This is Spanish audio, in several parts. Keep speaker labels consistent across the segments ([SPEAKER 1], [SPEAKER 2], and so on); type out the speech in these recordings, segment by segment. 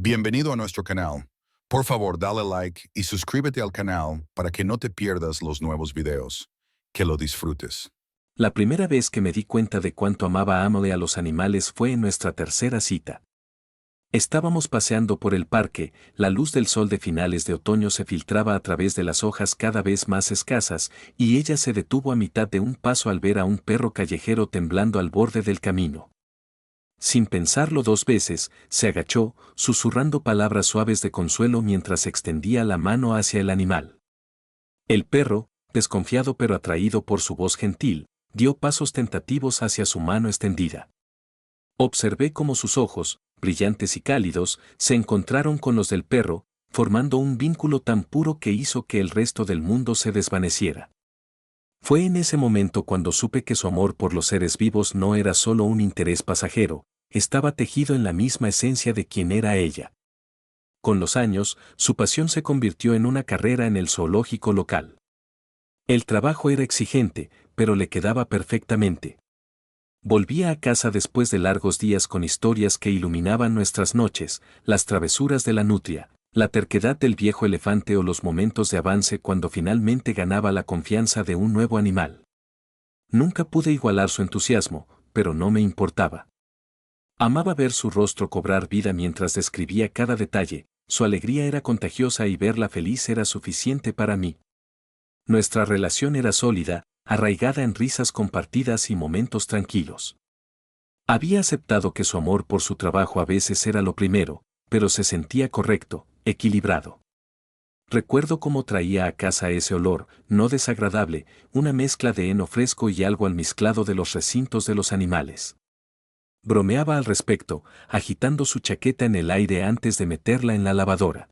[SPEAKER 1] Bienvenido a nuestro canal. Por favor, dale like y suscríbete al canal para que no te pierdas los nuevos videos. Que lo disfrutes.
[SPEAKER 2] La primera vez que me di cuenta de cuánto amaba Emily a los animales fue en nuestra tercera cita. Estábamos paseando por el parque, la luz del sol de finales de otoño se filtraba a través de las hojas cada vez más escasas, y ella se detuvo a mitad de un paso al ver a un perro callejero temblando al borde del camino. Sin pensarlo dos veces, se agachó, susurrando palabras suaves de consuelo mientras extendía la mano hacia el animal. El perro, desconfiado pero atraído por su voz gentil, dio pasos tentativos hacia su mano extendida. Observé cómo sus ojos, brillantes y cálidos, se encontraron con los del perro, formando un vínculo tan puro que hizo que el resto del mundo se desvaneciera. Fue en ese momento cuando supe que su amor por los seres vivos no era solo un interés pasajero, estaba tejido en la misma esencia de quien era ella. Con los años, su pasión se convirtió en una carrera en el zoológico local. El trabajo era exigente, pero le quedaba perfectamente. Volvía a casa después de largos días con historias que iluminaban nuestras noches, las travesuras de la nutria, la terquedad del viejo elefante o los momentos de avance cuando finalmente ganaba la confianza de un nuevo animal. Nunca pude igualar su entusiasmo, pero no me importaba. Amaba ver su rostro cobrar vida mientras describía cada detalle, su alegría era contagiosa y verla feliz era suficiente para mí. Nuestra relación era sólida, arraigada en risas compartidas y momentos tranquilos. Había aceptado que su amor por su trabajo a veces era lo primero, pero se sentía correcto, equilibrado. Recuerdo cómo traía a casa ese olor, no desagradable, una mezcla de heno fresco y algo almizclado de los recintos de los animales. Bromeaba al respecto, agitando su chaqueta en el aire antes de meterla en la lavadora.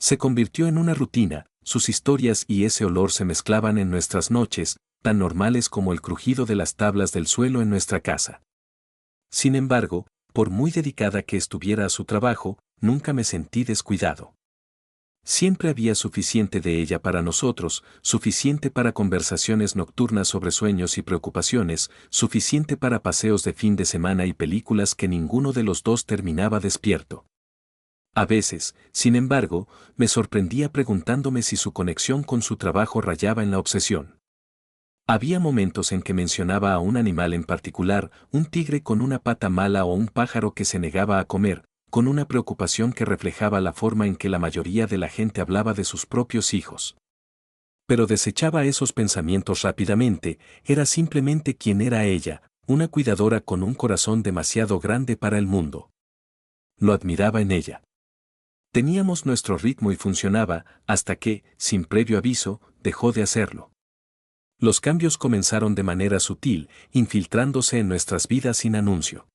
[SPEAKER 2] Se convirtió en una rutina, sus historias y ese olor se mezclaban en nuestras noches, tan normales como el crujido de las tablas del suelo en nuestra casa. Sin embargo, por muy dedicada que estuviera a su trabajo, nunca me sentí descuidado. Siempre había suficiente de ella para nosotros, suficiente para conversaciones nocturnas sobre sueños y preocupaciones, suficiente para paseos de fin de semana y películas que ninguno de los dos terminaba despierto. A veces, sin embargo, me sorprendía preguntándome si su conexión con su trabajo rayaba en la obsesión. Había momentos en que mencionaba a un animal en particular, un tigre con una pata mala o un pájaro que se negaba a comer, con una preocupación que reflejaba la forma en que la mayoría de la gente hablaba de sus propios hijos. Pero desechaba esos pensamientos rápidamente, era simplemente quien era ella, una cuidadora con un corazón demasiado grande para el mundo. Lo admiraba en ella. Teníamos nuestro ritmo y funcionaba, hasta que, sin previo aviso, dejó de hacerlo. Los cambios comenzaron de manera sutil, infiltrándose en nuestras vidas sin anuncio.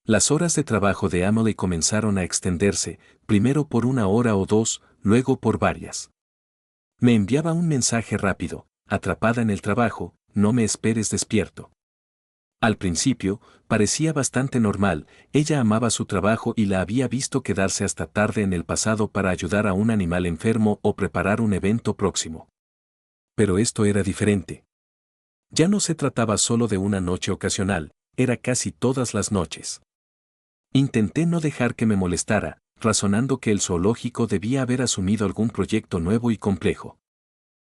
[SPEAKER 2] Las horas de trabajo de Emily comenzaron a extenderse, primero por una hora o dos, luego por varias. Me enviaba un mensaje rápido: atrapada en el trabajo, no me esperes despierto. Al principio, parecía bastante normal, ella amaba su trabajo y la había visto quedarse hasta tarde en el pasado para ayudar a un animal enfermo o preparar un evento próximo. Pero esto era diferente. Ya no se trataba solo de una noche ocasional, era casi todas las noches. Intenté no dejar que me molestara, razonando que el zoológico debía haber asumido algún proyecto nuevo y complejo.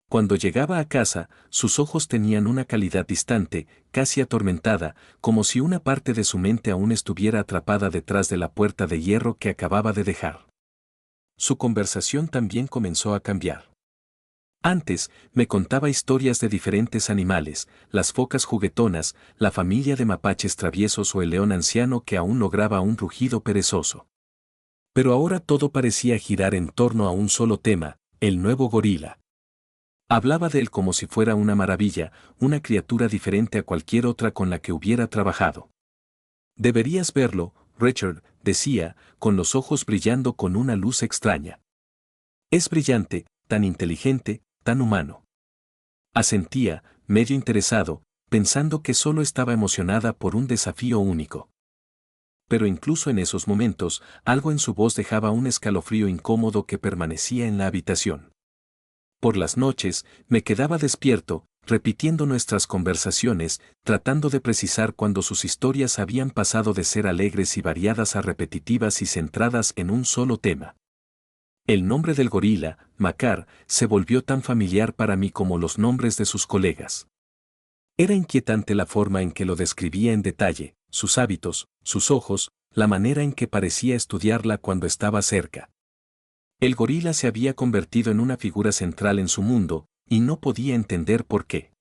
[SPEAKER 2] Cuando llegaba a casa, sus ojos tenían una calidad distante, casi atormentada, como si una parte de su mente aún estuviera atrapada detrás de la puerta de hierro que acababa de dejar. Su conversación también comenzó a cambiar. Antes, me contaba historias de diferentes animales, las focas juguetonas, la familia de mapaches traviesos o el león anciano que aún lograba un rugido perezoso. Pero ahora todo parecía girar en torno a un solo tema: el nuevo gorila. Hablaba de él como si fuera una maravilla, una criatura diferente a cualquier otra con la que hubiera trabajado. Deberías verlo, Richard, decía, con los ojos brillando con una luz extraña. Es brillante, tan inteligente, tan humano. Asentía, medio interesado, pensando que solo estaba emocionada por un desafío único. Pero incluso en esos momentos, algo en su voz dejaba un escalofrío incómodo que permanecía en la habitación. Por las noches, me quedaba despierto, repitiendo nuestras conversaciones, tratando de precisar cuando sus historias habían pasado de ser alegres y variadas a repetitivas y centradas en un solo tema. El nombre del gorila, Makar, se volvió tan familiar para mí como los nombres de sus colegas. Era inquietante la forma en que lo describía en detalle, sus hábitos, sus ojos, la manera en que parecía estudiarla cuando estaba cerca. El gorila se había convertido en una figura central en su mundo, y no podía entender por qué.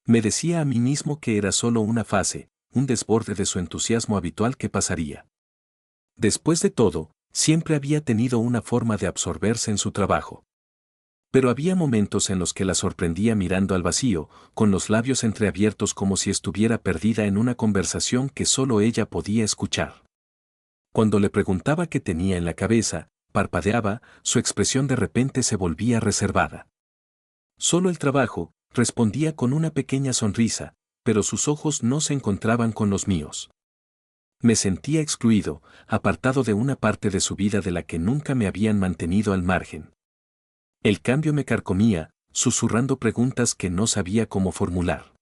[SPEAKER 2] Me decía a mí mismo que era solo una fase, un desborde de su entusiasmo habitual que pasaría. Después de todo, siempre había tenido una forma de absorberse en su trabajo. Pero había momentos en los que la sorprendía mirando al vacío, con los labios entreabiertos como si estuviera perdida en una conversación que solo ella podía escuchar. Cuando le preguntaba qué tenía en la cabeza, parpadeaba, su expresión de repente se volvía reservada. Solo el trabajo, respondía con una pequeña sonrisa, pero sus ojos no se encontraban con los míos. Me sentía excluido, apartado de una parte de su vida de la que nunca me habían mantenido al margen. El cambio me carcomía, susurrando preguntas que no sabía cómo formular.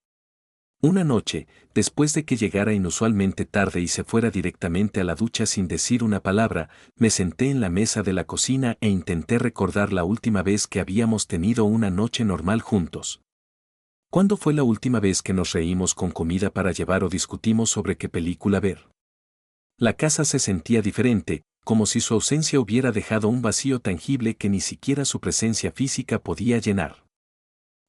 [SPEAKER 2] Una noche, después de que llegara inusualmente tarde y se fuera directamente a la ducha sin decir una palabra, me senté en la mesa de la cocina e intenté recordar la última vez que habíamos tenido una noche normal juntos. ¿Cuándo fue la última vez que nos reímos con comida para llevar o discutimos sobre qué película ver? La casa se sentía diferente, como si su ausencia hubiera dejado un vacío tangible que ni siquiera su presencia física podía llenar.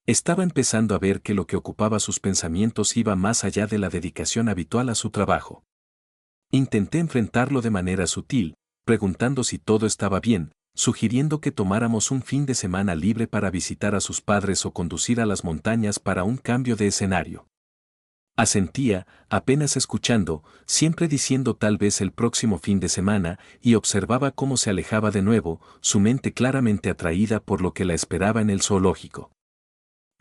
[SPEAKER 2] Estaba empezando a ver que lo que ocupaba sus pensamientos iba más allá de la dedicación habitual a su trabajo. Intenté enfrentarlo de manera sutil, preguntando si todo estaba bien, sugiriendo que tomáramos un fin de semana libre para visitar a sus padres o conducir a las montañas para un cambio de escenario. Asentía, apenas escuchando, siempre diciendo tal vez el próximo fin de semana, y observaba cómo se alejaba de nuevo, su mente claramente atraída por lo que la esperaba en el zoológico.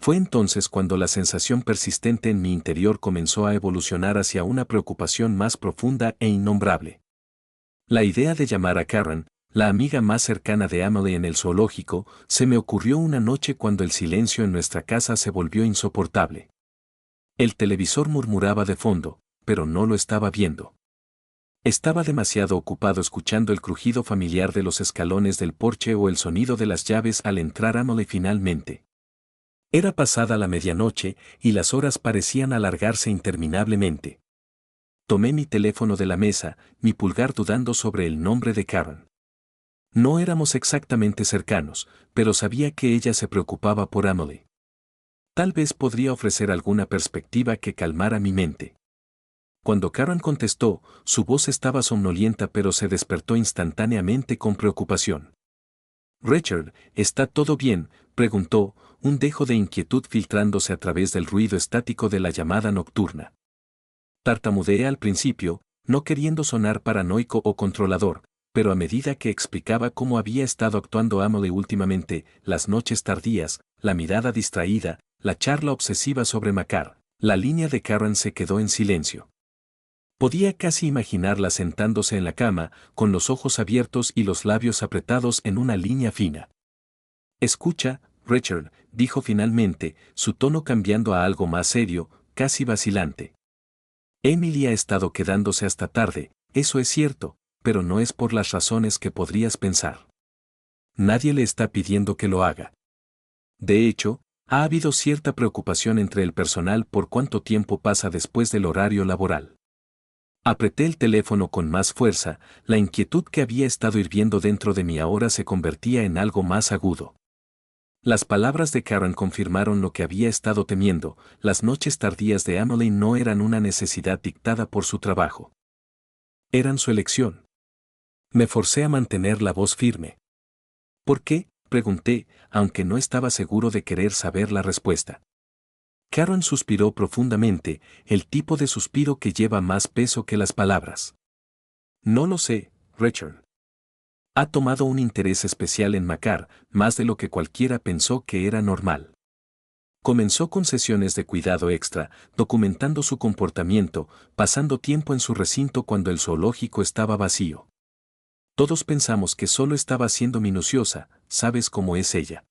[SPEAKER 2] Fue entonces cuando la sensación persistente en mi interior comenzó a evolucionar hacia una preocupación más profunda e innombrable. La idea de llamar a Karen, la amiga más cercana de Emily en el zoológico, se me ocurrió una noche cuando el silencio en nuestra casa se volvió insoportable. El televisor murmuraba de fondo, pero no lo estaba viendo. Estaba demasiado ocupado escuchando el crujido familiar de los escalones del porche o el sonido de las llaves al entrar Emily finalmente. Era pasada la medianoche y las horas parecían alargarse interminablemente. Tomé mi teléfono de la mesa, mi pulgar dudando sobre el nombre de Karen. No éramos exactamente cercanos, pero sabía que ella se preocupaba por Emily. Tal vez podría ofrecer alguna perspectiva que calmara mi mente. Cuando Karen contestó, su voz estaba somnolienta pero se despertó instantáneamente con preocupación. «Richard, ¿está todo bien?», preguntó, un dejo de inquietud filtrándose a través del ruido estático de la llamada nocturna. Tartamudeé al principio, no queriendo sonar paranoico o controlador, pero a medida que explicaba cómo había estado actuando Emily últimamente, las noches tardías, la mirada distraída, la charla obsesiva sobre Makar, la línea de Karen se quedó en silencio. Podía casi imaginarla sentándose en la cama, con los ojos abiertos y los labios apretados en una línea fina. «Escucha, Richard», dijo finalmente, su tono cambiando a algo más serio, casi vacilante. «Emily ha estado quedándose hasta tarde, eso es cierto, pero no es por las razones que podrías pensar. Nadie le está pidiendo que lo haga. De hecho, ha habido cierta preocupación entre el personal por cuánto tiempo pasa después del horario laboral». Apreté el teléfono con más fuerza, la inquietud que había estado hirviendo dentro de mí ahora se convertía en algo más agudo. Las palabras de Karen confirmaron lo que había estado temiendo, las noches tardías de Emily no eran una necesidad dictada por su trabajo. Eran su elección. Me forcé a mantener la voz firme. «¿Por qué?», pregunté, aunque no estaba seguro de querer saber la respuesta. Karen suspiró profundamente, el tipo de suspiro que lleva más peso que las palabras. «No lo sé, Richard. Ha tomado un interés especial en Makar, más de lo que cualquiera pensó que era normal. Comenzó con sesiones de cuidado extra, documentando su comportamiento, pasando tiempo en su recinto cuando el zoológico estaba vacío. Todos pensamos que solo estaba siendo minuciosa, sabes cómo es ella».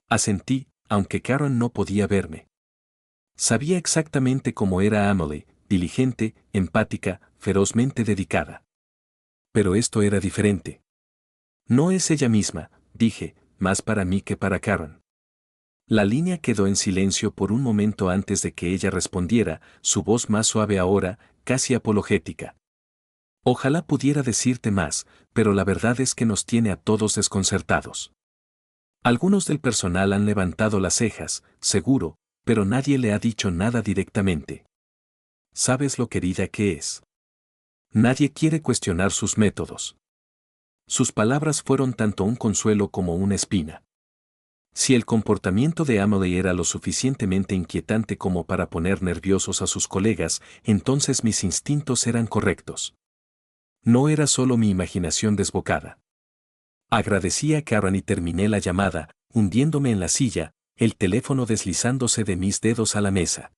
[SPEAKER 2] Asentí, aunque Karen no podía verme. Sabía exactamente cómo era Amelie, diligente, empática, ferozmente dedicada. Pero esto era diferente. No es ella misma, dije, más para mí que para Karen. La línea quedó en silencio por un momento antes de que ella respondiera, su voz más suave ahora, casi apologética. Ojalá pudiera decirte más, pero la verdad es que nos tiene a todos desconcertados. Algunos del personal han levantado las cejas, seguro, pero nadie le ha dicho nada directamente. ¿Sabes lo querida que es? Nadie quiere cuestionar sus métodos. Sus palabras fueron tanto un consuelo como una espina. Si el comportamiento de Amelie era lo suficientemente inquietante como para poner nerviosos a sus colegas, entonces mis instintos eran correctos. No era solo mi imaginación desbocada. Agradecí a Karen y terminé la llamada, hundiéndome en la silla, el teléfono deslizándose de mis dedos a la mesa.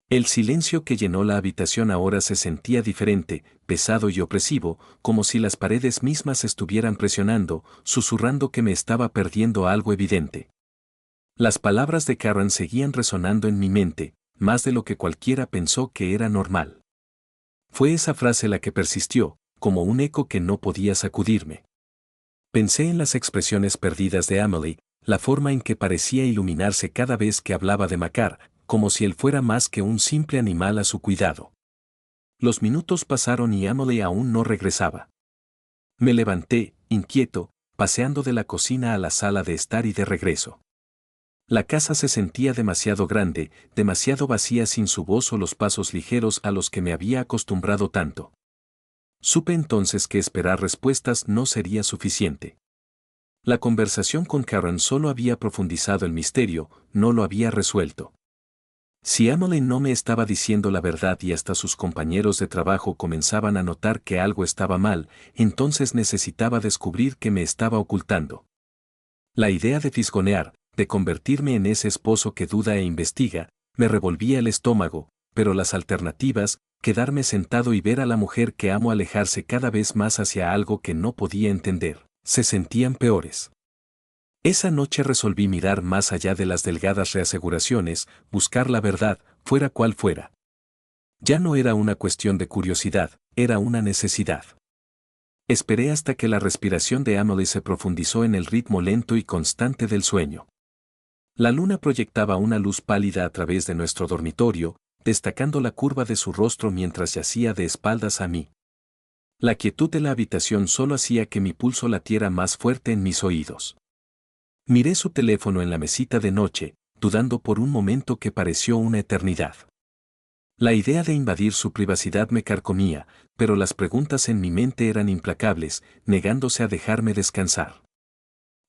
[SPEAKER 2] El silencio que llenó la habitación ahora se sentía diferente, pesado y opresivo, como si las paredes mismas estuvieran presionando, susurrando que me estaba perdiendo algo evidente. Las palabras de Karen seguían resonando en mi mente, más de lo que cualquiera pensó que era normal. Fue esa frase la que persistió, como un eco que no podía sacudirme. Pensé en las expresiones perdidas de Amelie, la forma en que parecía iluminarse cada vez que hablaba de Makar, como si él fuera más que un simple animal a su cuidado. Los minutos pasaron y Amelie aún no regresaba. Me levanté, inquieto, paseando de la cocina a la sala de estar y de regreso. La casa se sentía demasiado grande, demasiado vacía sin su voz o los pasos ligeros a los que me había acostumbrado tanto. Supe entonces que esperar respuestas no sería suficiente. La conversación con Karen solo había profundizado el misterio, no lo había resuelto. Si Amelie no me estaba diciendo la verdad y hasta sus compañeros de trabajo comenzaban a notar que algo estaba mal, entonces necesitaba descubrir qué me estaba ocultando. La idea de fisgonear, de convertirme en ese esposo que duda e investiga, me revolvía el estómago, pero las alternativas, quedarme sentado y ver a la mujer que amo alejarse cada vez más hacia algo que no podía entender, se sentían peores. Esa noche resolví mirar más allá de las delgadas reaseguraciones, buscar la verdad, fuera cual fuera. Ya no era una cuestión de curiosidad, era una necesidad. Esperé hasta que la respiración de Amelie se profundizó en el ritmo lento y constante del sueño. La luna proyectaba una luz pálida a través de nuestro dormitorio, destacando la curva de su rostro mientras yacía de espaldas a mí. La quietud de la habitación solo hacía que mi pulso latiera más fuerte en mis oídos. Miré su teléfono en la mesita de noche, dudando por un momento que pareció una eternidad. La idea de invadir su privacidad me carcomía, pero las preguntas en mi mente eran implacables, negándose a dejarme descansar.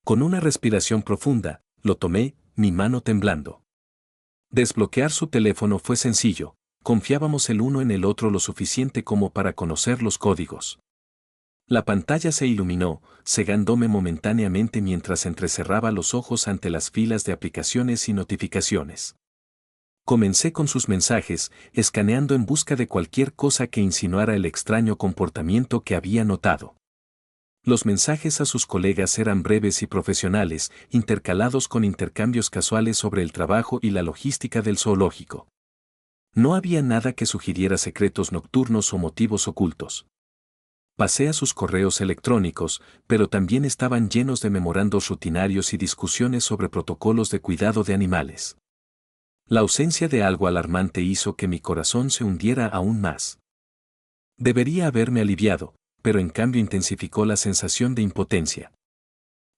[SPEAKER 2] Con una respiración profunda, lo tomé, mi mano temblando. Desbloquear su teléfono fue sencillo, confiábamos el uno en el otro lo suficiente como para conocer los códigos. La pantalla se iluminó, cegándome momentáneamente mientras entrecerraba los ojos ante las filas de aplicaciones y notificaciones. Comencé con sus mensajes, escaneando en busca de cualquier cosa que insinuara el extraño comportamiento que había notado. Los mensajes a sus colegas eran breves y profesionales, intercalados con intercambios casuales sobre el trabajo y la logística del zoológico. No había nada que sugiriera secretos nocturnos o motivos ocultos. Pasé a sus correos electrónicos, pero también estaban llenos de memorandos rutinarios y discusiones sobre protocolos de cuidado de animales. La ausencia de algo alarmante hizo que mi corazón se hundiera aún más. Debería haberme aliviado, pero en cambio intensificó la sensación de impotencia.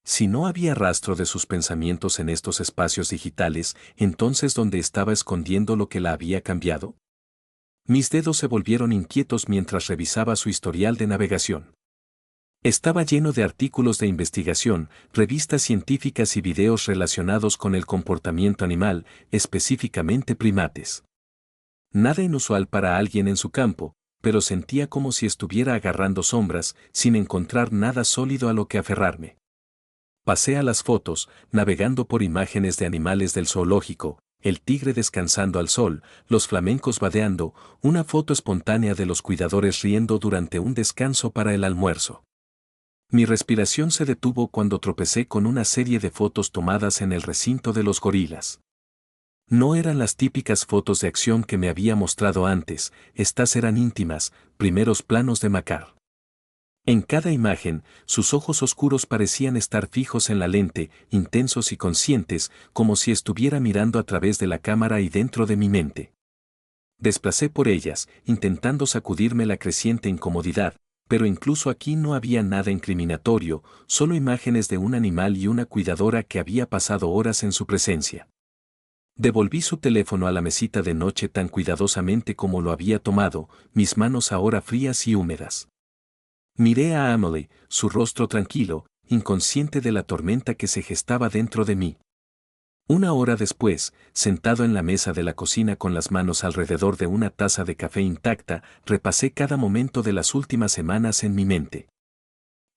[SPEAKER 2] Si no había rastro de sus pensamientos en estos espacios digitales, entonces ¿dónde estaba escondiendo lo que la había cambiado? Mis dedos se volvieron inquietos mientras revisaba su historial de navegación. Estaba lleno de artículos de investigación, revistas científicas y videos relacionados con el comportamiento animal, específicamente primates. Nada inusual para alguien en su campo, pero sentía como si estuviera agarrando sombras, sin encontrar nada sólido a lo que aferrarme. Pasé a las fotos, navegando por imágenes de animales del zoológico, el tigre descansando al sol, los flamencos vadeando, una foto espontánea de los cuidadores riendo durante un descanso para el almuerzo. Mi respiración se detuvo cuando tropecé con una serie de fotos tomadas en el recinto de los gorilas. No eran las típicas fotos de acción que me había mostrado antes, estas eran íntimas, primeros planos de Makar. En cada imagen, sus ojos oscuros parecían estar fijos en la lente, intensos y conscientes, como si estuviera mirando a través de la cámara y dentro de mi mente. Desplacé por ellas, intentando sacudirme la creciente incomodidad, pero incluso aquí no había nada incriminatorio, solo imágenes de un animal y una cuidadora que había pasado horas en su presencia. Devolví su teléfono a la mesita de noche tan cuidadosamente como lo había tomado, mis manos ahora frías y húmedas. Miré a Amelie, su rostro tranquilo, inconsciente de la tormenta que se gestaba dentro de mí. Una hora después, sentado en la mesa de la cocina con las manos alrededor de una taza de café intacta, repasé cada momento de las últimas semanas en mi mente.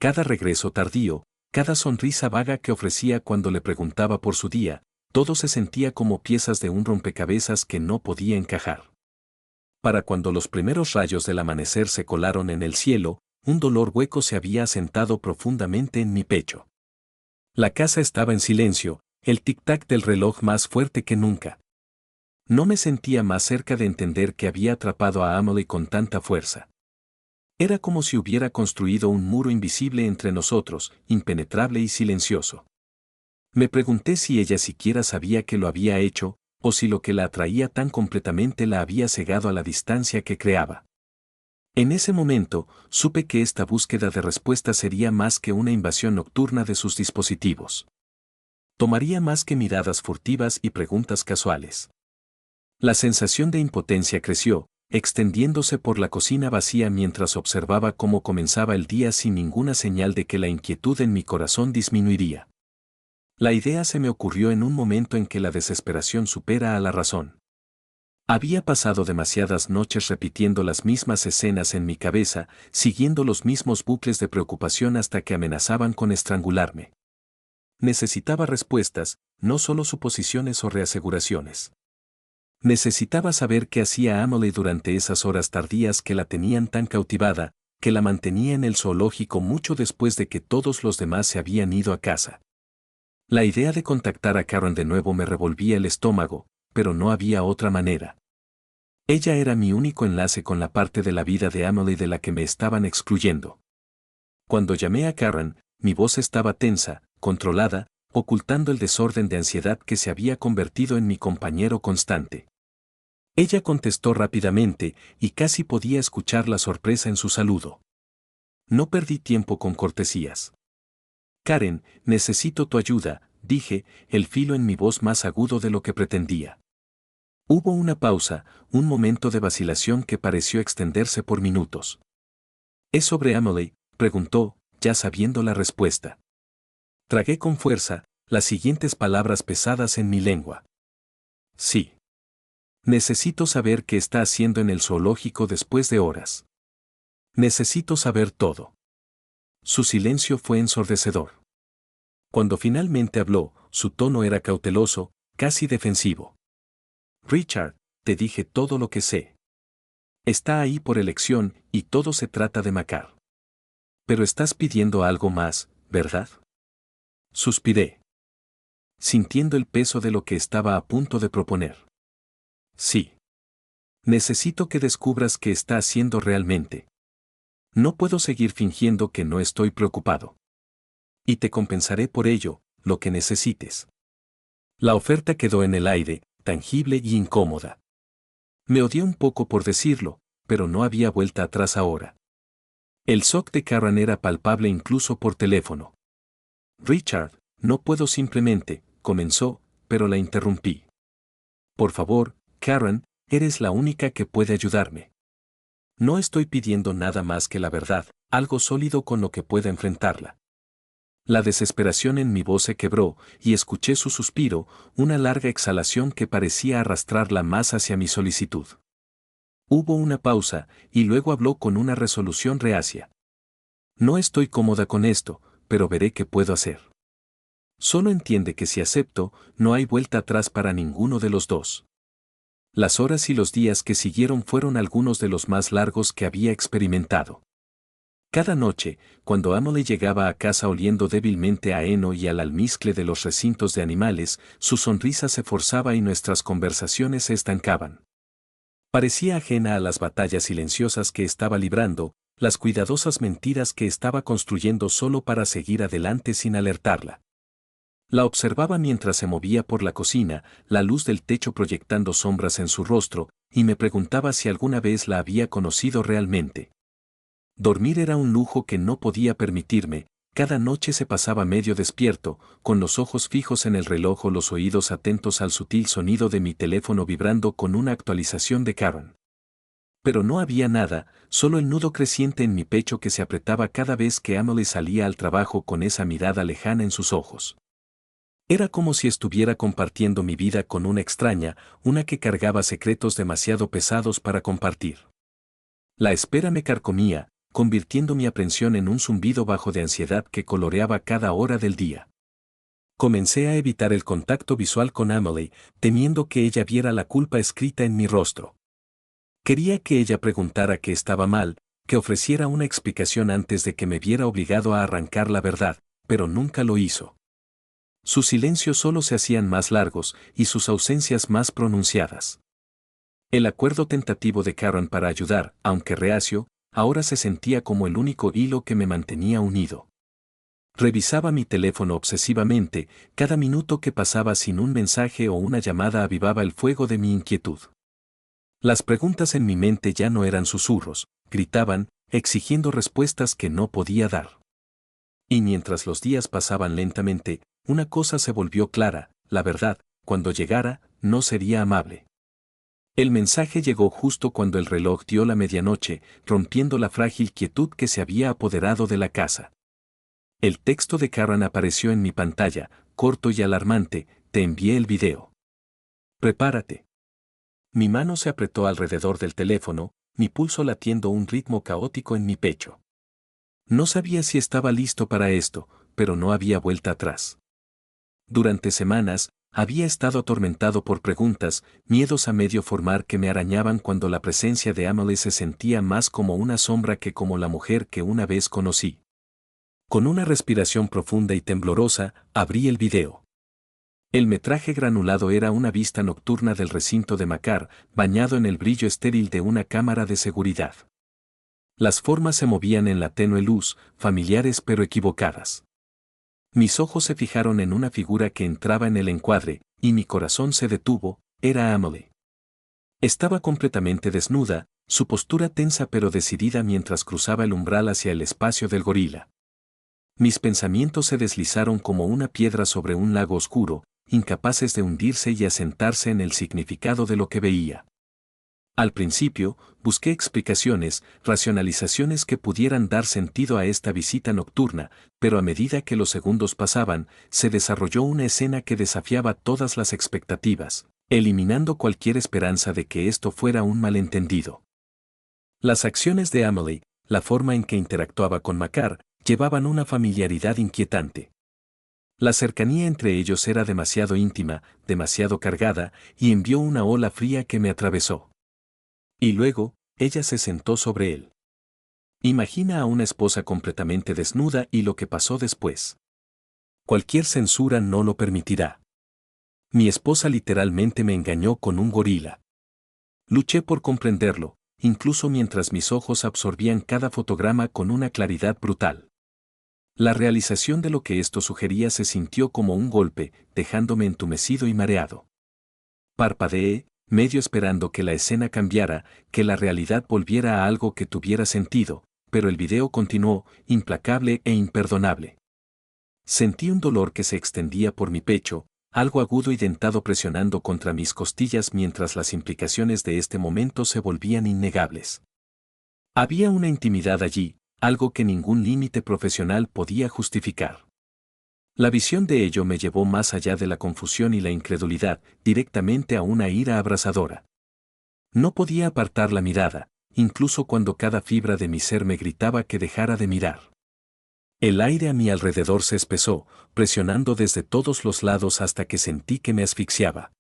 [SPEAKER 2] Cada regreso tardío, cada sonrisa vaga que ofrecía cuando le preguntaba por su día, todo se sentía como piezas de un rompecabezas que no podía encajar. Para cuando los primeros rayos del amanecer se colaron en el cielo, un dolor hueco se había asentado profundamente en mi pecho. La casa estaba en silencio, el tic-tac del reloj más fuerte que nunca. No me sentía más cerca de entender que había atrapado a Amelie con tanta fuerza. Era como si hubiera construido un muro invisible entre nosotros, impenetrable y silencioso. Me pregunté si ella siquiera sabía que lo había hecho, o si lo que la atraía tan completamente la había cegado a la distancia que creaba. En ese momento, supe que esta búsqueda de respuesta sería más que una invasión nocturna de sus dispositivos. Tomaría más que miradas furtivas y preguntas casuales. La sensación de impotencia creció, extendiéndose por la cocina vacía mientras observaba cómo comenzaba el día sin ninguna señal de que la inquietud en mi corazón disminuiría. La idea se me ocurrió en un momento en que la desesperación supera a la razón. Había pasado demasiadas noches repitiendo las mismas escenas en mi cabeza, siguiendo los mismos bucles de preocupación hasta que amenazaban con estrangularme. Necesitaba respuestas, no solo suposiciones o reaseguraciones. Necesitaba saber qué hacía Amelie durante esas horas tardías que la tenían tan cautivada, que la mantenía en el zoológico mucho después de que todos los demás se habían ido a casa. La idea de contactar a Karen de nuevo me revolvía el estómago, pero no había otra manera. Ella era mi único enlace con la parte de la vida de Amelie de la que me estaban excluyendo. Cuando llamé a Karen, mi voz estaba tensa, controlada, ocultando el desorden de ansiedad que se había convertido en mi compañero constante. Ella contestó rápidamente, y casi podía escuchar la sorpresa en su saludo. No perdí tiempo con cortesías. Karen, necesito tu ayuda, dije, el filo en mi voz más agudo de lo que pretendía. Hubo una pausa, un momento de vacilación que pareció extenderse por minutos. ¿Es sobre Amelie?, preguntó, ya sabiendo la respuesta. Tragué con fuerza, las siguientes palabras pesadas en mi lengua. Sí. Necesito saber qué está haciendo en el zoológico después de horas. Necesito saber todo. Su silencio fue ensordecedor. Cuando finalmente habló, su tono era cauteloso, casi defensivo. Richard, te dije todo lo que sé. Está ahí por elección, y todo se trata de Makar. Pero estás pidiendo algo más, ¿verdad? Suspiré, sintiendo el peso de lo que estaba a punto de proponer. Sí. Necesito que descubras qué está haciendo realmente. No puedo seguir fingiendo que no estoy preocupado. Y te compensaré por ello, lo que necesites. La oferta quedó en el aire, tangible y incómoda. Me odié un poco por decirlo, pero no había vuelta atrás ahora. El shock de Karen era palpable incluso por teléfono. Richard, no puedo simplemente, comenzó, pero la interrumpí. Por favor, Karen, eres la única que puede ayudarme. No estoy pidiendo nada más que la verdad, algo sólido con lo que pueda enfrentarla. La desesperación en mi voz se quebró, y escuché su suspiro, una larga exhalación que parecía arrastrarla más hacia mi solicitud. Hubo una pausa, y luego habló con una resolución reacia. No estoy cómoda con esto, pero veré qué puedo hacer. Solo entiende que si acepto, no hay vuelta atrás para ninguno de los dos. Las horas y los días que siguieron fueron algunos de los más largos que había experimentado. Cada noche, cuando Emily llegaba a casa oliendo débilmente a heno y al almizcle de los recintos de animales, su sonrisa se forzaba y nuestras conversaciones se estancaban. Parecía ajena a las batallas silenciosas que estaba librando, las cuidadosas mentiras que estaba construyendo solo para seguir adelante sin alertarla. La observaba mientras se movía por la cocina, la luz del techo proyectando sombras en su rostro, y me preguntaba si alguna vez la había conocido realmente. Dormir era un lujo que no podía permitirme, cada noche se pasaba medio despierto, con los ojos fijos en el reloj o los oídos atentos al sutil sonido de mi teléfono vibrando con una actualización de Karen. Pero no había nada, solo el nudo creciente en mi pecho que se apretaba cada vez que Emily salía al trabajo con esa mirada lejana en sus ojos. Era como si estuviera compartiendo mi vida con una extraña, una que cargaba secretos demasiado pesados para compartir. La espera me carcomía, convirtiendo mi aprensión en un zumbido bajo de ansiedad que coloreaba cada hora del día. Comencé a evitar el contacto visual con Emily, temiendo que ella viera la culpa escrita en mi rostro. Quería que ella preguntara qué estaba mal, que ofreciera una explicación antes de que me viera obligado a arrancar la verdad, pero nunca lo hizo. Sus silencios solo se hacían más largos y sus ausencias más pronunciadas. El acuerdo tentativo de Karen para ayudar, aunque reacio, ahora se sentía como el único hilo que me mantenía unido. Revisaba mi teléfono obsesivamente, cada minuto que pasaba sin un mensaje o una llamada avivaba el fuego de mi inquietud. Las preguntas en mi mente ya no eran susurros, gritaban, exigiendo respuestas que no podía dar. Y mientras los días pasaban lentamente, una cosa se volvió clara, la verdad, cuando llegara, no sería amable. El mensaje llegó justo cuando el reloj dio la medianoche, rompiendo la frágil quietud que se había apoderado de la casa. El texto de Karen apareció en mi pantalla, corto y alarmante: te envié el video. Prepárate. Mi mano se apretó alrededor del teléfono, mi pulso latiendo un ritmo caótico en mi pecho. No sabía si estaba listo para esto, pero no había vuelta atrás. Durante semanas, había estado atormentado por preguntas, miedos a medio formar que me arañaban cuando la presencia de Emily se sentía más como una sombra que como la mujer que una vez conocí. Con una respiración profunda y temblorosa, abrí el video. El metraje granulado era una vista nocturna del recinto de Makar, bañado en el brillo estéril de una cámara de seguridad. Las formas se movían en la tenue luz, familiares pero equivocadas. Mis ojos se fijaron en una figura que entraba en el encuadre, y mi corazón se detuvo. Era Emily. Estaba completamente desnuda, su postura tensa pero decidida mientras cruzaba el umbral hacia el espacio del gorila. Mis pensamientos se deslizaron como una piedra sobre un lago oscuro, incapaces de hundirse y asentarse en el significado de lo que veía. Al principio, busqué explicaciones, racionalizaciones que pudieran dar sentido a esta visita nocturna, pero a medida que los segundos pasaban, se desarrolló una escena que desafiaba todas las expectativas, eliminando cualquier esperanza de que esto fuera un malentendido. Las acciones de Emily, la forma en que interactuaba con Makar, llevaban una familiaridad inquietante. La cercanía entre ellos era demasiado íntima, demasiado cargada, y envió una ola fría que me atravesó. Y luego, ella se sentó sobre él. Imagina a una esposa completamente desnuda y lo que pasó después. Cualquier censura no lo permitirá. Mi esposa literalmente me engañó con un gorila. Luché por comprenderlo, incluso mientras mis ojos absorbían cada fotograma con una claridad brutal. La realización de lo que esto sugería se sintió como un golpe, dejándome entumecido y mareado. Parpadeé, medio esperando que la escena cambiara, que la realidad volviera a algo que tuviera sentido, pero el video continuó, implacable e imperdonable. Sentí un dolor que se extendía por mi pecho, algo agudo y dentado presionando contra mis costillas mientras las implicaciones de este momento se volvían innegables. Había una intimidad allí, algo que ningún límite profesional podía justificar. La visión de ello me llevó más allá de la confusión y la incredulidad, directamente a una ira abrasadora. No podía apartar la mirada, incluso cuando cada fibra de mi ser me gritaba que dejara de mirar. El aire a mi alrededor se espesó, presionando desde todos los lados hasta que sentí que me asfixiaba.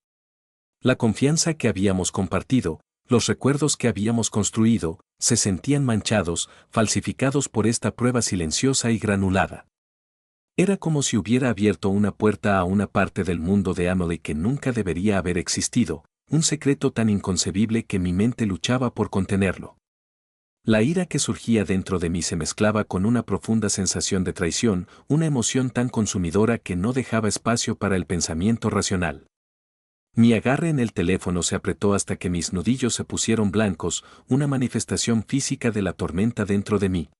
[SPEAKER 2] La confianza que habíamos compartido, Los recuerdos que habíamos construido se sentían manchados, falsificados por esta prueba silenciosa y granulada. Era como si hubiera abierto una puerta a una parte del mundo de Amelie que nunca debería haber existido, un secreto tan inconcebible que mi mente luchaba por contenerlo. La ira que surgía dentro de mí se mezclaba con una profunda sensación de traición, una emoción tan consumidora que no dejaba espacio para el pensamiento racional. Mi agarre en el teléfono se apretó hasta que mis nudillos se pusieron blancos, una manifestación física de la tormenta dentro de mí.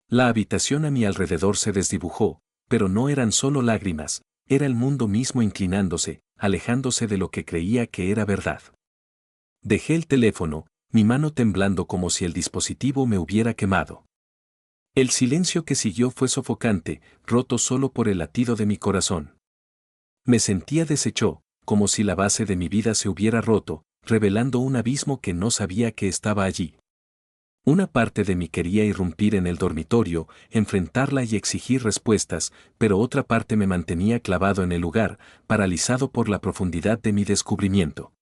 [SPEAKER 2] La habitación a mi alrededor se desdibujó, pero no eran solo lágrimas, era el mundo mismo inclinándose, alejándose de lo que creía que era verdad. Dejé el teléfono, mi mano temblando como si el dispositivo me hubiera quemado. El silencio que siguió fue sofocante, roto solo por el latido de mi corazón. Me sentía deshecho, como si la base de mi vida se hubiera roto, revelando un abismo que no sabía que estaba allí. Una parte de mí quería irrumpir en el dormitorio, enfrentarla y exigir respuestas, pero otra parte me mantenía clavado en el lugar, paralizado por la profundidad de mi descubrimiento.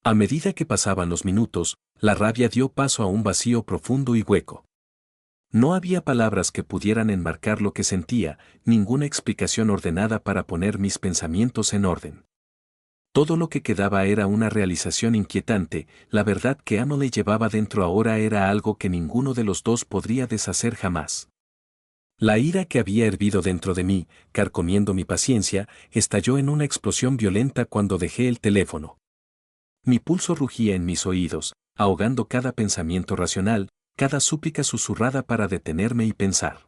[SPEAKER 2] A medida que pasaban los minutos, la rabia dio paso a un vacío profundo y hueco. No había palabras que pudieran enmarcar lo que sentía, ninguna explicación ordenada para poner mis pensamientos en orden. Todo lo que quedaba era una realización inquietante, la verdad que Amelie llevaba dentro ahora era algo que ninguno de los dos podría deshacer jamás. La ira que había hervido dentro de mí, carcomiendo mi paciencia, estalló en una explosión violenta cuando dejé el teléfono. Mi pulso rugía en mis oídos, ahogando cada pensamiento racional, cada súplica susurrada para detenerme y pensar.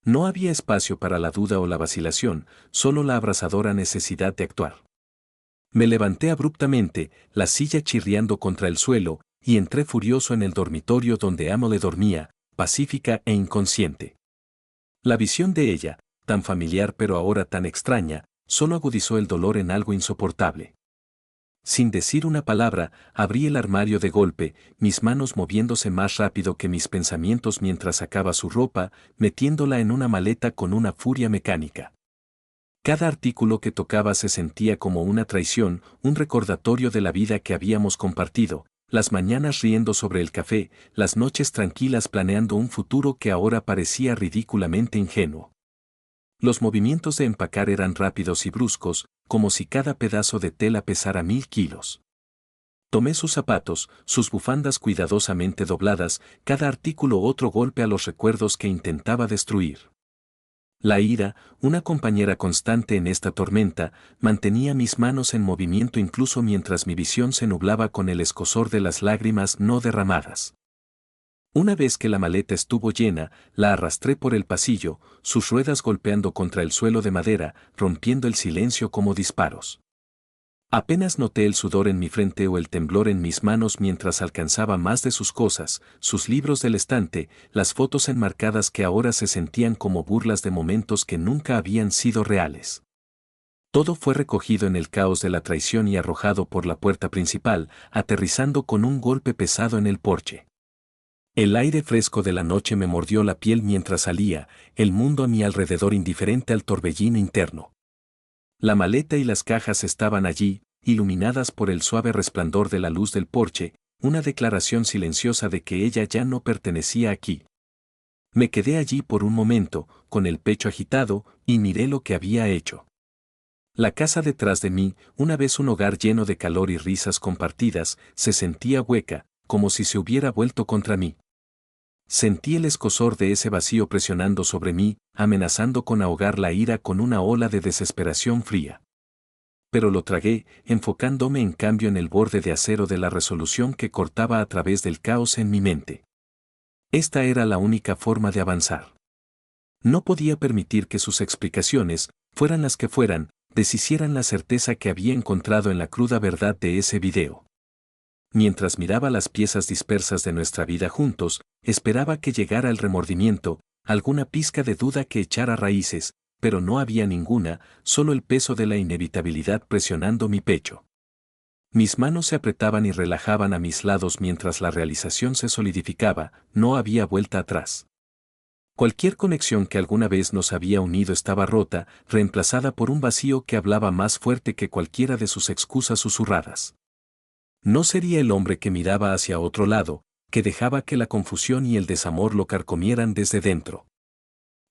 [SPEAKER 2] No había espacio para la duda o la vacilación, solo la abrasadora necesidad de actuar. Me levanté abruptamente, la silla chirriando contra el suelo, y entré furioso en el dormitorio donde Amelie dormía, pacífica e inconsciente. La visión de ella, tan familiar pero ahora tan extraña, solo agudizó el dolor en algo insoportable. Sin decir una palabra, abrí el armario de golpe, mis manos moviéndose más rápido que mis pensamientos mientras sacaba su ropa, metiéndola en una maleta con una furia mecánica. Cada artículo que tocaba se sentía como una traición, un recordatorio de la vida que habíamos compartido, las mañanas riendo sobre el café, las noches tranquilas planeando un futuro que ahora parecía ridículamente ingenuo. Los movimientos de empacar eran rápidos y bruscos, como si cada pedazo de tela pesara 1000 kilos. Tomé sus zapatos, sus bufandas cuidadosamente dobladas, cada artículo otro golpe a los recuerdos que intentaba destruir. La ira, una compañera constante en esta tormenta, mantenía mis manos en movimiento incluso mientras mi visión se nublaba con el escozor de las lágrimas no derramadas. Una vez que la maleta estuvo llena, la arrastré por el pasillo, sus ruedas golpeando contra el suelo de madera, rompiendo el silencio como disparos. Apenas noté el sudor en mi frente o el temblor en mis manos mientras alcanzaba más de sus cosas, sus libros del estante, las fotos enmarcadas que ahora se sentían como burlas de momentos que nunca habían sido reales. Todo fue recogido en el caos de la traición y arrojado por la puerta principal, aterrizando con un golpe pesado en el porche. El aire fresco de la noche me mordió la piel mientras salía, el mundo a mi alrededor indiferente al torbellino interno. La maleta y las cajas estaban allí, iluminadas por el suave resplandor de la luz del porche, una declaración silenciosa de que ella ya no pertenecía aquí. Me quedé allí por un momento, con el pecho agitado, y miré lo que había hecho. La casa detrás de mí, una vez un hogar lleno de calor y risas compartidas, se sentía hueca, como si se hubiera vuelto contra mí. Sentí el escozor de ese vacío presionando sobre mí, amenazando con ahogar la ira con una ola de desesperación fría. Pero lo tragué, enfocándome en cambio en el borde de acero de la resolución que cortaba a través del caos en mi mente. Esta era la única forma de avanzar. No podía permitir que sus explicaciones, fueran las que fueran, deshicieran la certeza que había encontrado en la cruda verdad de ese video. Mientras miraba las piezas dispersas de nuestra vida juntos, esperaba que llegara el remordimiento, alguna pizca de duda que echara raíces, pero no había ninguna, solo el peso de la inevitabilidad presionando mi pecho. Mis manos se apretaban y relajaban a mis lados mientras la realización se solidificaba, no había vuelta atrás. Cualquier conexión que alguna vez nos había unido estaba rota, reemplazada por un vacío que hablaba más fuerte que cualquiera de sus excusas susurradas. No sería el hombre que miraba hacia otro lado, que dejaba que la confusión y el desamor lo carcomieran desde dentro.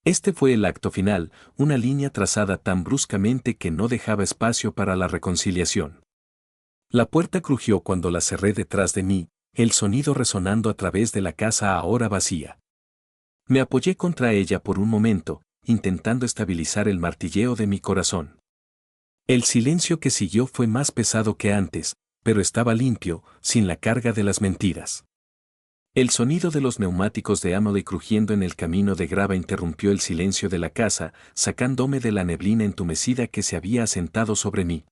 [SPEAKER 2] Este fue el acto final, una línea trazada tan bruscamente que no dejaba espacio para la reconciliación. La puerta crujió cuando la cerré detrás de mí, el sonido resonando a través de la casa ahora vacía. Me apoyé contra ella por un momento, intentando estabilizar el martilleo de mi corazón. El silencio que siguió fue más pesado que antes, pero estaba limpio, sin la carga de las mentiras. El sonido de los neumáticos de Emily crujiendo en el camino de grava interrumpió el silencio de la casa, sacándome de la neblina entumecida que se había asentado sobre mí.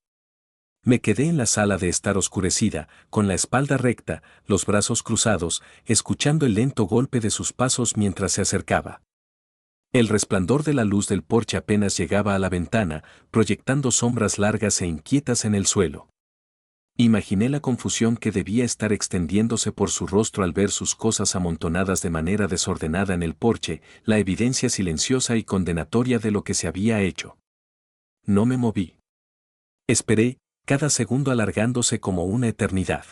[SPEAKER 2] Me quedé en la sala de estar oscurecida, con la espalda recta, los brazos cruzados, escuchando el lento golpe de sus pasos mientras se acercaba. El resplandor de la luz del porche apenas llegaba a la ventana, proyectando sombras largas e inquietas en el suelo. Imaginé la confusión que debía estar extendiéndose por su rostro al ver sus cosas amontonadas de manera desordenada en el porche, la evidencia silenciosa y condenatoria de lo que se había hecho. No me moví. Esperé, cada segundo alargándose como una eternidad.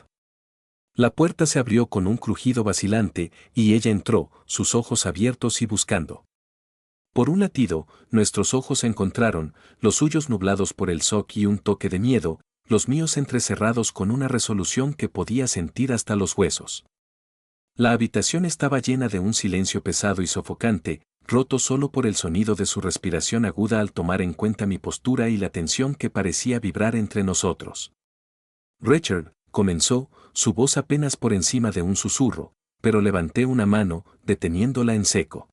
[SPEAKER 2] La puerta se abrió con un crujido vacilante, y ella entró, sus ojos abiertos y buscando. Por un latido, nuestros ojos se encontraron, los suyos nublados por el shock y un toque de miedo, los míos entrecerrados con una resolución que podía sentir hasta los huesos. La habitación estaba llena de un silencio pesado y sofocante, roto solo por el sonido de su respiración aguda al tomar en cuenta mi postura y la tensión que parecía vibrar entre nosotros. Richard, comenzó, su voz apenas por encima de un susurro, pero levanté una mano, deteniéndola en seco.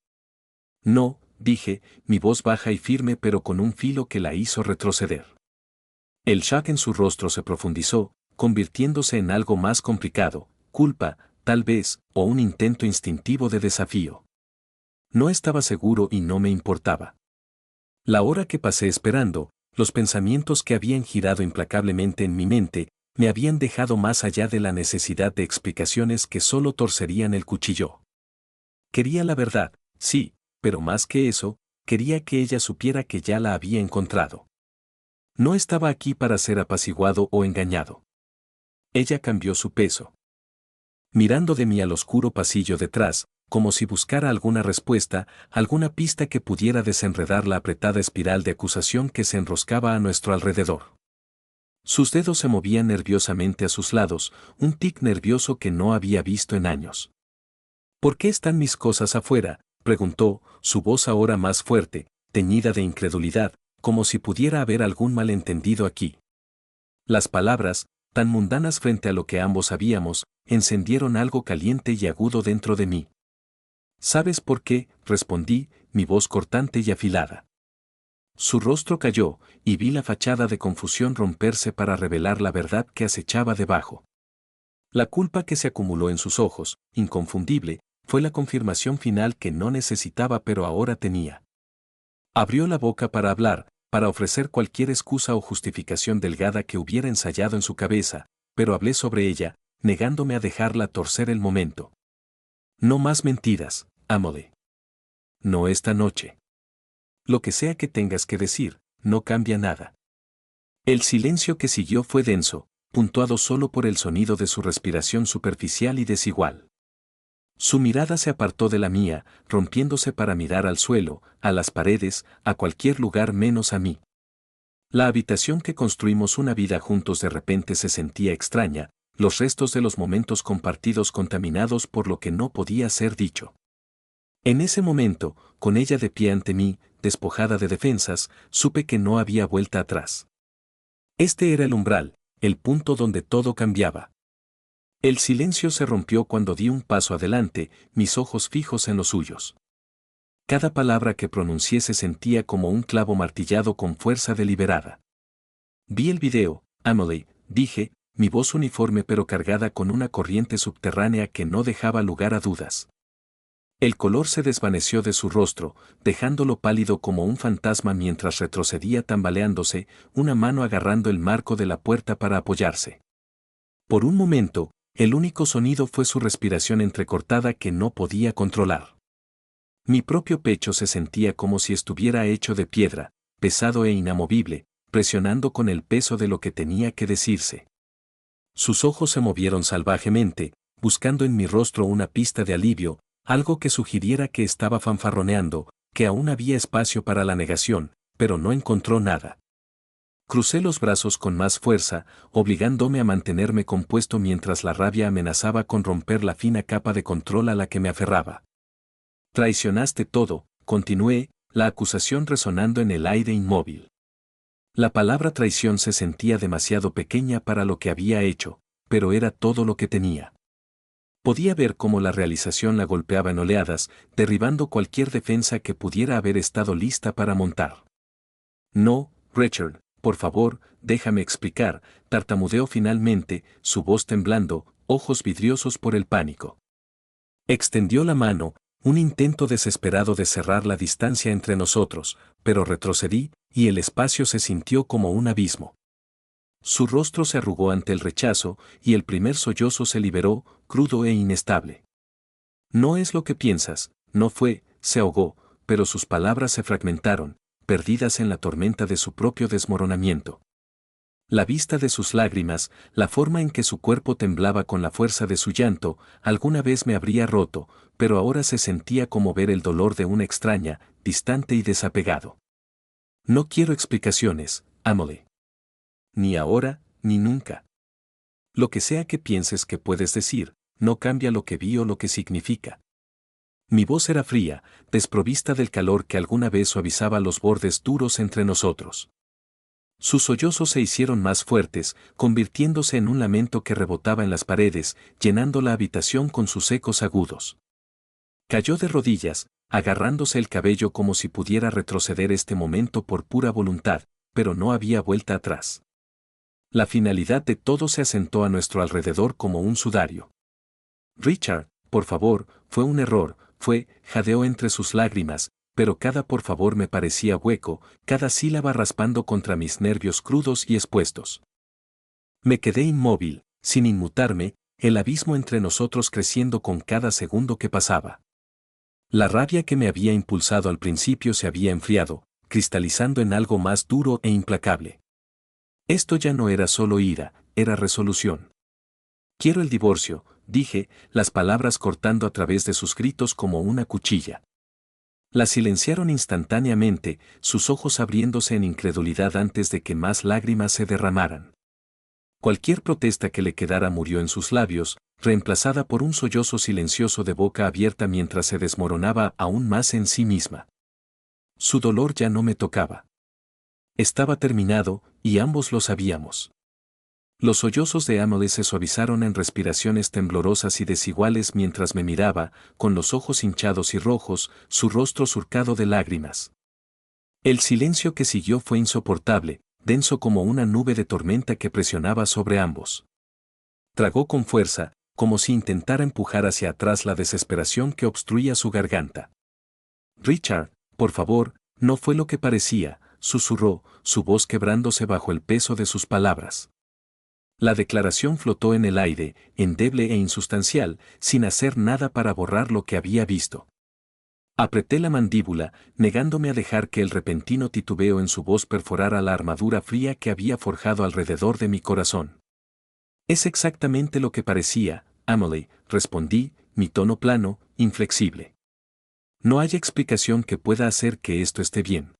[SPEAKER 2] No, dije, mi voz baja y firme pero con un filo que la hizo retroceder. El shock en su rostro se profundizó, convirtiéndose en algo más complicado, culpa, tal vez, o un intento instintivo de desafío. No estaba seguro y no me importaba. La hora que pasé esperando, los pensamientos que habían girado implacablemente en mi mente, me habían dejado más allá de la necesidad de explicaciones que solo torcerían el cuchillo. Quería la verdad, sí, pero más que eso, quería que ella supiera que ya la había encontrado. No estaba aquí para ser apaciguado o engañado. Ella cambió su peso. Mirando de mí al oscuro pasillo detrás, como si buscara alguna respuesta, alguna pista que pudiera desenredar la apretada espiral de acusación que se enroscaba a nuestro alrededor. Sus dedos se movían nerviosamente a sus lados, un tic nervioso que no había visto en años. ¿Por qué están mis cosas afuera?, preguntó, su voz ahora más fuerte, teñida de incredulidad, como si pudiera haber algún malentendido aquí. Las palabras, tan mundanas frente a lo que ambos sabíamos, encendieron algo caliente y agudo dentro de mí. ¿Sabes por qué?, respondí, mi voz cortante y afilada. Su rostro cayó, y vi la fachada de confusión romperse para revelar la verdad que acechaba debajo. La culpa que se acumuló en sus ojos, inconfundible, fue la confirmación final que no necesitaba pero ahora tenía. Abrió la boca para hablar, para ofrecer cualquier excusa o justificación delgada que hubiera ensayado en su cabeza, pero hablé sobre ella, negándome a dejarla torcer el momento. No más mentiras, Emily. No esta noche. Lo que sea que tengas que decir, no cambia nada. El silencio que siguió fue denso, puntuado solo por el sonido de su respiración superficial y desigual. Su mirada se apartó de la mía, rompiéndose para mirar al suelo, a las paredes, a cualquier lugar menos a mí. La habitación que construimos una vida juntos de repente se sentía extraña, los restos de los momentos compartidos contaminados por lo que no podía ser dicho. En ese momento, con ella de pie ante mí, despojada de defensas, supe que no había vuelta atrás. Este era el umbral, el punto donde todo cambiaba. El silencio se rompió cuando di un paso adelante, mis ojos fijos en los suyos. Cada palabra que pronuncié se sentía como un clavo martillado con fuerza deliberada. Vi el video, Emily, dije, mi voz uniforme pero cargada con una corriente subterránea que no dejaba lugar a dudas. El color se desvaneció de su rostro, dejándolo pálido como un fantasma mientras retrocedía tambaleándose, una mano agarrando el marco de la puerta para apoyarse. Por un momento, el único sonido fue su respiración entrecortada que no podía controlar. Mi propio pecho se sentía como si estuviera hecho de piedra, pesado e inamovible, presionando con el peso de lo que tenía que decirse. Sus ojos se movieron salvajemente, buscando en mi rostro una pista de alivio, algo que sugiriera que estaba fanfarroneando, que aún había espacio para la negación, pero no encontró nada. Crucé los brazos con más fuerza, obligándome a mantenerme compuesto mientras la rabia amenazaba con romper la fina capa de control a la que me aferraba. Traicionaste todo, continué, la acusación resonando en el aire inmóvil. La palabra traición se sentía demasiado pequeña para lo que había hecho, pero era todo lo que tenía. Podía ver cómo la realización la golpeaba en oleadas, derribando cualquier defensa que pudiera haber estado lista para montar. No, Richard, por favor, déjame explicar, tartamudeó finalmente, su voz temblando, ojos vidriosos por el pánico. Extendió la mano, un intento desesperado de cerrar la distancia entre nosotros, pero retrocedí, y el espacio se sintió como un abismo. Su rostro se arrugó ante el rechazo, y el primer sollozo se liberó, crudo e inestable. No es lo que piensas, no fue, se ahogó, pero sus palabras se fragmentaron, perdidas en la tormenta de su propio desmoronamiento. La vista de sus lágrimas, la forma en que su cuerpo temblaba con la fuerza de su llanto, alguna vez me habría roto, pero ahora se sentía como ver el dolor de una extraña, distante y desapegado. No quiero explicaciones, Amelie. Ni ahora, ni nunca. Lo que sea que pienses que puedes decir, no cambia lo que vi o lo que significa. Mi voz era fría, desprovista del calor que alguna vez suavizaba los bordes duros entre nosotros. Sus sollozos se hicieron más fuertes, convirtiéndose en un lamento que rebotaba en las paredes, llenando la habitación con sus ecos agudos. Cayó de rodillas, agarrándose el cabello como si pudiera retroceder este momento por pura voluntad, pero no había vuelta atrás. La finalidad de todo se asentó a nuestro alrededor como un sudario. Richard, por favor, fue un error, jadeó entre sus lágrimas, pero cada por favor me parecía hueco, cada sílaba raspando contra mis nervios crudos y expuestos. Me quedé inmóvil, sin inmutarme, el abismo entre nosotros creciendo con cada segundo que pasaba. La rabia que me había impulsado al principio se había enfriado, cristalizando en algo más duro e implacable. Esto ya no era solo ira, era resolución. Quiero el divorcio, dije, las palabras cortando a través de sus gritos como una cuchilla. La silenciaron instantáneamente, sus ojos abriéndose en incredulidad antes de que más lágrimas se derramaran. Cualquier protesta que le quedara murió en sus labios, reemplazada por un sollozo silencioso de boca abierta mientras se desmoronaba aún más en sí misma. Su dolor ya no me tocaba. Estaba terminado, y ambos lo sabíamos. Los sollozos de Amelie se suavizaron en respiraciones temblorosas y desiguales mientras me miraba, con los ojos hinchados y rojos, su rostro surcado de lágrimas. El silencio que siguió fue insoportable, denso como una nube de tormenta que presionaba sobre ambos. Tragó con fuerza, como si intentara empujar hacia atrás la desesperación que obstruía su garganta. Richard, por favor, no fue lo que parecía, susurró, su voz quebrándose bajo el peso de sus palabras. La declaración flotó en el aire, endeble e insustancial, sin hacer nada para borrar lo que había visto. Apreté la mandíbula, negándome a dejar que el repentino titubeo en su voz perforara la armadura fría que había forjado alrededor de mi corazón. Es exactamente lo que parecía, Amelie, respondí, mi tono plano, inflexible. No hay explicación que pueda hacer que esto esté bien.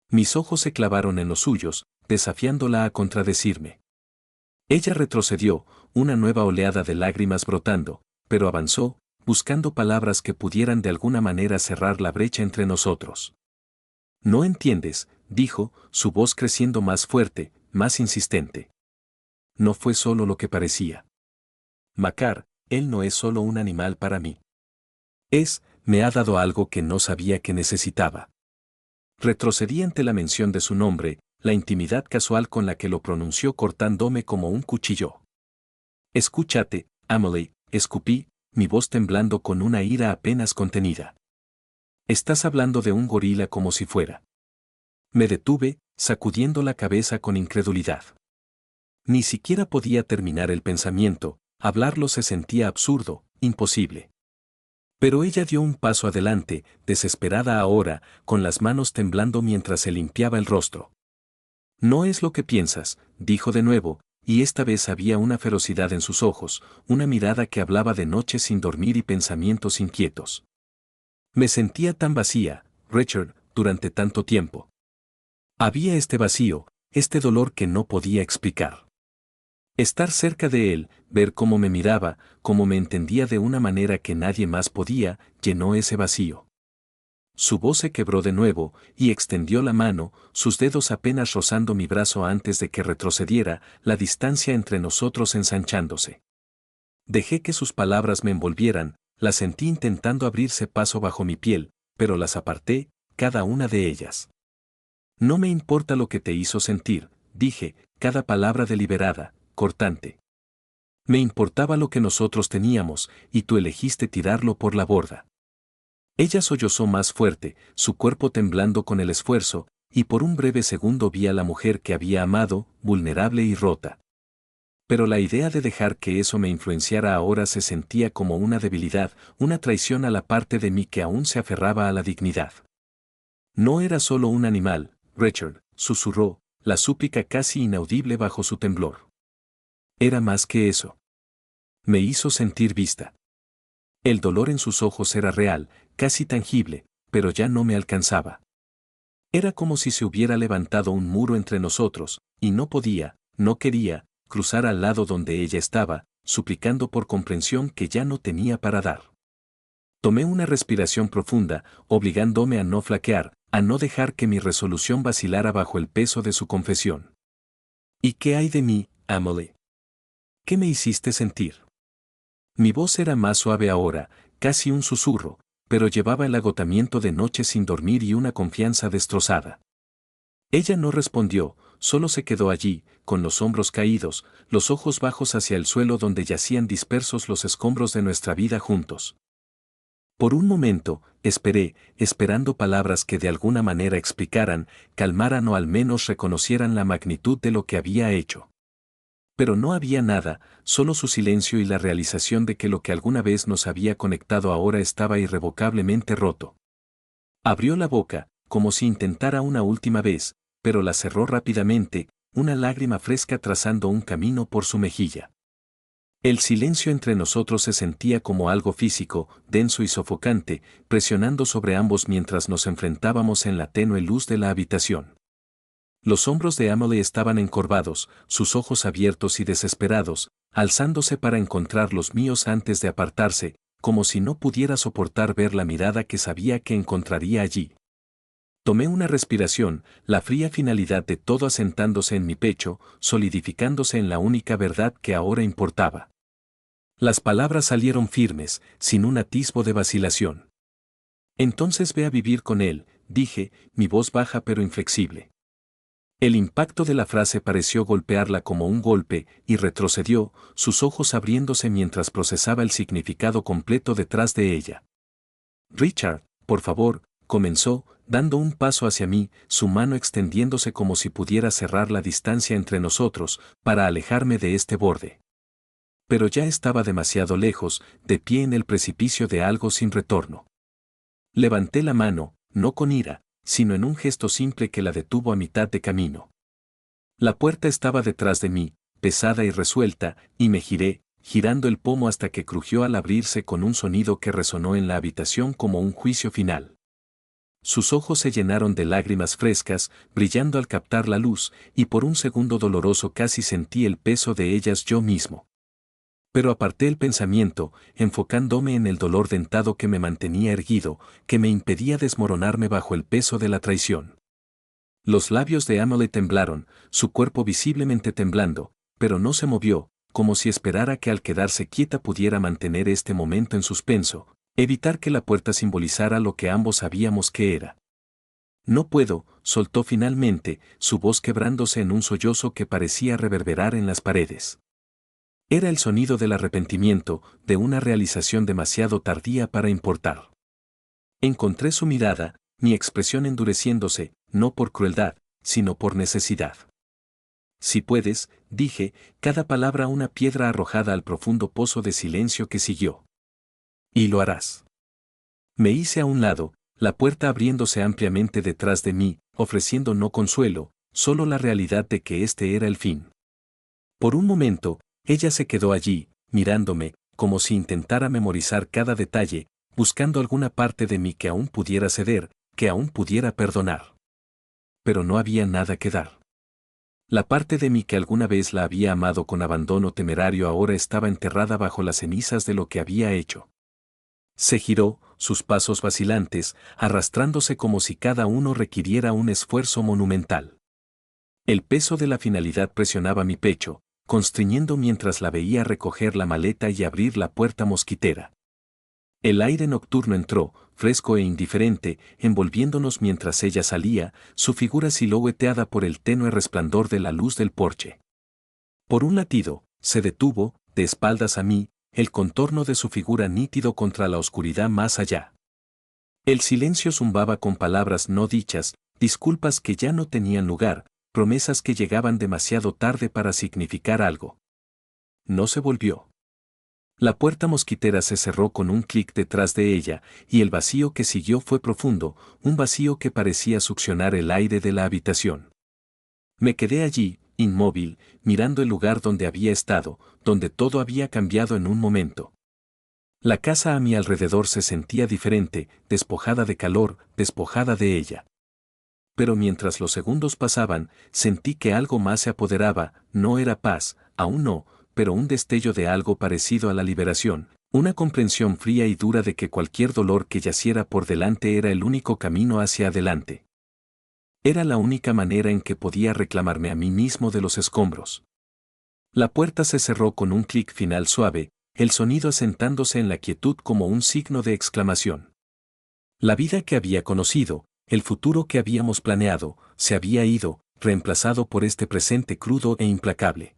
[SPEAKER 2] Mis ojos se clavaron en los suyos, desafiándola a contradecirme. Ella retrocedió, una nueva oleada de lágrimas brotando, pero avanzó, buscando palabras que pudieran de alguna manera cerrar la brecha entre nosotros. No entiendes, dijo, su voz creciendo más fuerte, más insistente. No fue solo lo que parecía. Makar, él no es solo un animal para mí. Me ha dado algo que no sabía que necesitaba. Retrocedí ante la mención de su nombre, la intimidad casual con la que lo pronunció cortándome como un cuchillo. Escúchate, Amelie, escupí, mi voz temblando con una ira apenas contenida. Estás hablando de un gorila como si fuera. Me detuve, sacudiendo la cabeza con incredulidad. Ni siquiera podía terminar el pensamiento, hablarlo se sentía absurdo, imposible. Pero ella dio un paso adelante, desesperada ahora, con las manos temblando mientras se limpiaba el rostro. No es lo que piensas, dijo de nuevo, y esta vez había una ferocidad en sus ojos, una mirada que hablaba de noches sin dormir y pensamientos inquietos. Me sentía tan vacía, Richard, durante tanto tiempo. Había este vacío, este dolor que no podía explicar. Estar cerca de él, ver cómo me miraba, cómo me entendía de una manera que nadie más podía, llenó ese vacío. Su voz se quebró de nuevo, y extendió la mano, sus dedos apenas rozando mi brazo antes de que retrocediera, la distancia entre nosotros ensanchándose. Dejé que sus palabras me envolvieran, las sentí intentando abrirse paso bajo mi piel, pero las aparté, cada una de ellas. No me importa lo que te hizo sentir, dije, cada palabra deliberada, cortante. Me importaba lo que nosotros teníamos, y tú elegiste tirarlo por la borda. Ella sollozó más fuerte, su cuerpo temblando con el esfuerzo, y por un breve segundo vi a la mujer que había amado, vulnerable y rota. Pero la idea de dejar que eso me influenciara ahora se sentía como una debilidad, una traición a la parte de mí que aún se aferraba a la dignidad. No era solo un animal, Richard, susurró, la súplica casi inaudible bajo su temblor. Era más que eso. Me hizo sentir vista. El dolor en sus ojos era real, casi tangible, pero ya no me alcanzaba. Era como si se hubiera levantado un muro entre nosotros, y no podía, no quería, cruzar al lado donde ella estaba, suplicando por comprensión que ya no tenía para dar. Tomé una respiración profunda, obligándome a no flaquear, a no dejar que mi resolución vacilara bajo el peso de su confesión. ¿Y qué hay de mí, Amelie? ¿Qué me hiciste sentir? Mi voz era más suave ahora, casi un susurro, pero llevaba el agotamiento de noches sin dormir y una confianza destrozada. Ella no respondió, solo se quedó allí, con los hombros caídos, los ojos bajos hacia el suelo donde yacían dispersos los escombros de nuestra vida juntos. Por un momento, esperé, esperando palabras que de alguna manera explicaran, calmaran o al menos reconocieran la magnitud de lo que había hecho. Pero no había nada, solo su silencio y la realización de que lo que alguna vez nos había conectado ahora estaba irrevocablemente roto. Abrió la boca, como si intentara una última vez, pero la cerró rápidamente, una lágrima fresca trazando un camino por su mejilla. El silencio entre nosotros se sentía como algo físico, denso y sofocante, presionando sobre ambos mientras nos enfrentábamos en la tenue luz de la habitación. Los hombros de Amelie estaban encorvados, sus ojos abiertos y desesperados, alzándose para encontrar los míos antes de apartarse, como si no pudiera soportar ver la mirada que sabía que encontraría allí. Tomé una respiración, la fría finalidad de todo asentándose en mi pecho, solidificándose en la única verdad que ahora importaba. Las palabras salieron firmes, sin un atisbo de vacilación. Entonces ve a vivir con él, dije, mi voz baja pero inflexible. El impacto de la frase pareció golpearla como un golpe, y retrocedió, sus ojos abriéndose mientras procesaba el significado completo detrás de ella. Richard, por favor, comenzó, dando un paso hacia mí, su mano extendiéndose como si pudiera cerrar la distancia entre nosotros, para alejarme de este borde. Pero ya estaba demasiado lejos, de pie en el precipicio de algo sin retorno. Levanté la mano, no con ira, sino en un gesto simple que la detuvo a mitad de camino. La puerta estaba detrás de mí, pesada y resuelta, y me giré, girando el pomo hasta que crujió al abrirse con un sonido que resonó en la habitación como un juicio final. Sus ojos se llenaron de lágrimas frescas, brillando al captar la luz, y por un segundo doloroso casi sentí el peso de ellas yo mismo. Pero aparté el pensamiento, enfocándome en el dolor dentado que me mantenía erguido, que me impedía desmoronarme bajo el peso de la traición. Los labios de Amelie temblaron, su cuerpo visiblemente temblando, pero no se movió, como si esperara que al quedarse quieta pudiera mantener este momento en suspenso, evitar que la puerta simbolizara lo que ambos sabíamos que era. No puedo, soltó finalmente, su voz quebrándose en un sollozo que parecía reverberar en las paredes. Era el sonido del arrepentimiento, de una realización demasiado tardía para importar. Encontré su mirada, mi expresión endureciéndose, no por crueldad, sino por necesidad. Si puedes, dije, cada palabra una piedra arrojada al profundo pozo de silencio que siguió. Y lo harás. Me hice a un lado, la puerta abriéndose ampliamente detrás de mí, ofreciendo no consuelo, solo la realidad de que este era el fin. Por un momento, ella se quedó allí, mirándome, como si intentara memorizar cada detalle, buscando alguna parte de mí que aún pudiera ceder, que aún pudiera perdonar. Pero no había nada que dar. La parte de mí que alguna vez la había amado con abandono temerario ahora estaba enterrada bajo las cenizas de lo que había hecho. Se giró, sus pasos vacilantes, arrastrándose como si cada uno requiriera un esfuerzo monumental. El peso de la finalidad presionaba mi pecho, constriñendo mientras la veía recoger la maleta y abrir la puerta mosquitera. El aire nocturno entró, fresco e indiferente, envolviéndonos mientras ella salía, su figura silueteada por el tenue resplandor de la luz del porche. Por un latido, se detuvo, de espaldas a mí, el contorno de su figura nítido contra la oscuridad más allá. El silencio zumbaba con palabras no dichas, disculpas que ya no tenían lugar, promesas que llegaban demasiado tarde para significar algo. No se volvió. La puerta mosquitera se cerró con un clic detrás de ella, y el vacío que siguió fue profundo, un vacío que parecía succionar el aire de la habitación. Me quedé allí, inmóvil, mirando el lugar donde había estado, donde todo había cambiado en un momento. La casa a mi alrededor se sentía diferente, despojada de calor, despojada de ella. Pero mientras los segundos pasaban, sentí que algo más se apoderaba, no era paz, aún no, pero un destello de algo parecido a la liberación, una comprensión fría y dura de que cualquier dolor que yaciera por delante era el único camino hacia adelante. Era la única manera en que podía reclamarme a mí mismo de los escombros. La puerta se cerró con un clic final suave, el sonido asentándose en la quietud como un signo de exclamación. La vida que había conocido, el futuro que habíamos planeado, se había ido, reemplazado por este presente crudo e implacable.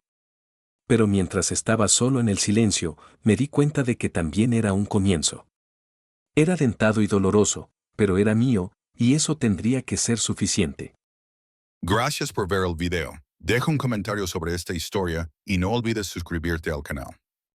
[SPEAKER 2] Pero mientras estaba solo en el silencio, me di cuenta de que también era un comienzo. Era dentado y doloroso, pero era mío, y eso tendría que ser suficiente.
[SPEAKER 1] Gracias por ver el video. Deja un comentario sobre esta historia y no olvides suscribirte al canal.